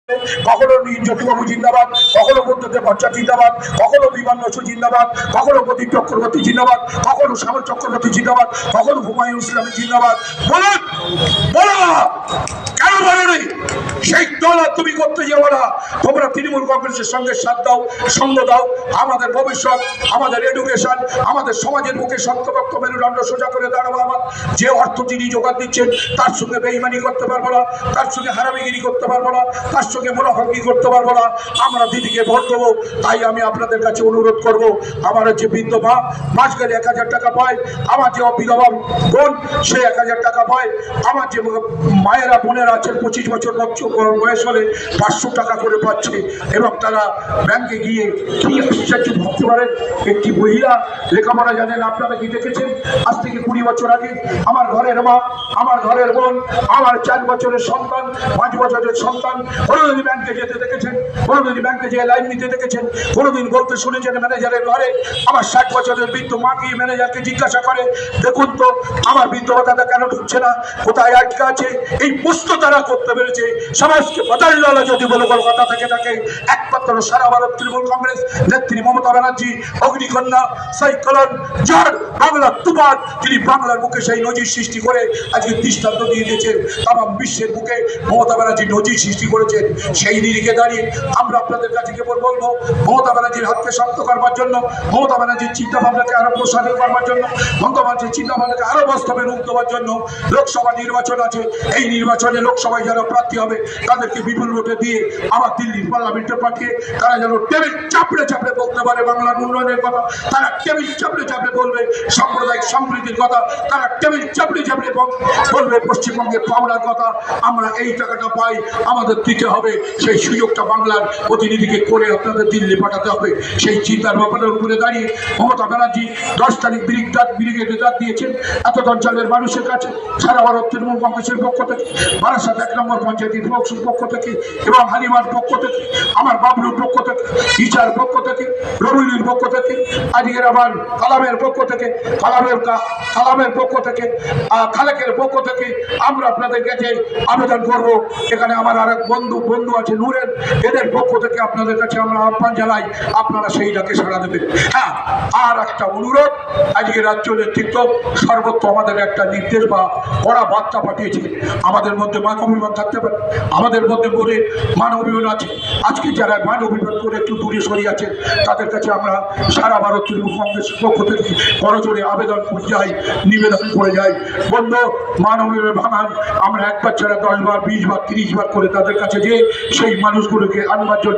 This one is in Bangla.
কখনো জ্যোতিবাবু জিন্দাবাদ, কখনো বুদ্ধদেব ভট্টাচার্য জিন্দাবাদ, কখনো বিমান বসু জিন্দাবাদ, কখনো প্রদীপ চক্রবর্তী জিন্দাবাদ, কখনো শ্যামল চক্রবর্তী জিন্দাবাদ, কখনো হুমায়ুন ইসলামী জিন্দাবাদ। বলুন বলো কেন বলেনি? সেই দল তুমি করতে যাবো না। তোমরা তৃণমূল কংগ্রেসের সঙ্গে সাথ দাও, সঙ্গ দাও। আমাদের ভবিষ্যৎ, আমাদের এডুকেশন, আমাদের সমাজের মুখে শক্তপক্ষ মেরুদণ্ড সোজা করে দাঁড়াবো। আমার যে অর্থ যিনি জোগাড় দিচ্ছেন তার সঙ্গে বেইমানি করতে পারবো না, তার সঙ্গে হারামিগিরি করতে পারবো না, তার সঙ্গে মুনাফাকি করতে পারবো না। আমরা দিদিকে ভোট দেবো। তাই আমি আপনাদের কাছে অনুরোধ করব, আমার যে বৃদ্ধ মা মাস গেলে 1000 টাকা পায়, আমার যে বিধবা বোন সে 1000 টাকা পায়, আমার যে মায়েরা বোনেরা আছেন 25 বছর বয়স হলে 500 টাকা করে পাচ্ছে। এবং তারা ব্যাংকে গিয়ে কি আশ্চর্য ভাবতে পারেন, একটি মহিলা লেখাপড়া জানেন। আপনারা কি দেখেছেন? আজ থেকে 20 বছর আগে আমার ঘরের মা, আমার ঘরের বোন, আমার 4 বছরের সন্তান, 5 বছরের সন্তান কোনোদিন ব্যাংকে যেতে দেখেছেন? কোনোদিন ব্যাংকে যেয়ে লাইন নিতে দেখেছেন? কোনোদিন বলতে শুনেছেন ম্যানেজারের ঘরে? আমার 60 বছরের বৃদ্ধ মা গিয়ে ম্যানেজারকে জিজ্ঞাসা করে, দেখুন তো আমার বৃদ্ধ ভাতাটা কেন ঢুকছে না, কোথায় আটকে আছে? এই প্রশ্ন তারা করতে পেরেছে। সমাজকে বদলালো যদি বলে কলকাতা থেকে থাকে একমাত্র সারা ভারত তৃণমূল কংগ্রেস নেত্রী মমতা ব্যানার্জি, অগ্নিকন্যা সাইক্লোন যার বাংলার তুফান, তিনি বাংলার বুকে সেই নজির সৃষ্টি করে আজকে দৃষ্টান্ত দিয়ে দিয়েছেন। তাম বিশ্বের বুকে মমতা ব্যানার্জি নজির সৃষ্টি করেছেন। সেই নিরিখে দাঁড়িয়ে আমরা আপনাদের কাছে কেবল বলবো, মমতা ব্যানার্জির হাতকে শক্ত করবার জন্য, মমতা ব্যানার্জির চিন্তা ভাবনাকে আরো প্রসারিত করবার জন্য, মমতা ব্যানার্জির চিন্তা ভাবনাকে আরো বাস্তবে রূপ দেওয়ার জন্য লোকসভা নির্বাচন আছে। এই নির্বাচনে লোকসভায় যারা প্রার্থী হবে তাদেরকে বিপুল ভোটে দিয়ে আবার দিল্লির পার্লামেন্টে পাঠিয়ে তারা যেন টেবিল চাপড়ে চাপড়ে বলতে পারে বাংলার উন্নয়নের কথা, তারা টেবিল চাপড়ে চাপড়ে বলবে সাম্প্রদায়িক সম্প্রীতির কথা, তারা টেবিল চাপড়ে চাপড়ে বলবে পশ্চিমবঙ্গের পাওনার কথা। আমরা এই টাকাটা পাই, আমাদের দিতে হবে, সেই সুযোগটা বাংলার প্রতিনিধিকে করে আপনাদের দিল্লি পাঠাতে হবে। সেই চিন্তার ব্যাপারের উপরে দাঁড়িয়ে মমতা ব্যানার্জি 10 তারিখ ব্রিগেডে ডাক দিয়েছেন এত অঞ্চলের মানুষের কাছে। সারা ভারত তৃণমূল কংগ্রেসের পক্ষ থেকে, বারাসাত 1 নম্বর পঞ্চায়েতের পক্ষ থেকে এবং হালিমার পক্ষ থেকে, আমার বাবলুর পক্ষ থেকে, ইচার পক্ষ থেকে, রবিনের পক্ষ থেকে, আজকের আমার কালামের পক্ষ থেকে, কালামের পক্ষ থেকে, খালেকের পক্ষ থেকে আমরা আপনাদের কাছে আবেদন করব। এখানে আমার আরেক বন্ধু আছে নূরের, এদের পক্ষ থেকে আপনাদের কাছে আমরা আহ্বান জানাই, আপনারা সেই ডাকে সাড়া দেবেন। হ্যাঁ, আর একটা অনুরোধ, আজকে রাজ্য নেতৃত্ব সর্বত্র আমাদের একটা নির্দেশ বা কড়া বার্তা পাঠিয়েছে। আমাদের মধ্যে মান অভিমান থাকতে পারে, আমাদের মধ্যে বলে মান অভিমান আছে। আজকে যারা মান অভিমান করে একটু দূরে সরিয়ে আছেন তাদের কাছে আমরা সারা ভারত তৃণমূল কংগ্রেসের পক্ষ থেকে করজোরে আবেদন করে যাই, নিবেদন করে যাই, বন্ধু মান অভিমান ভাঙান। আমরা একবার ছাড়া 10 বার 20 বার 30 বার করে তাদের কাছে যেয়ে সেই মানুষগুলোকে আনবার জন্য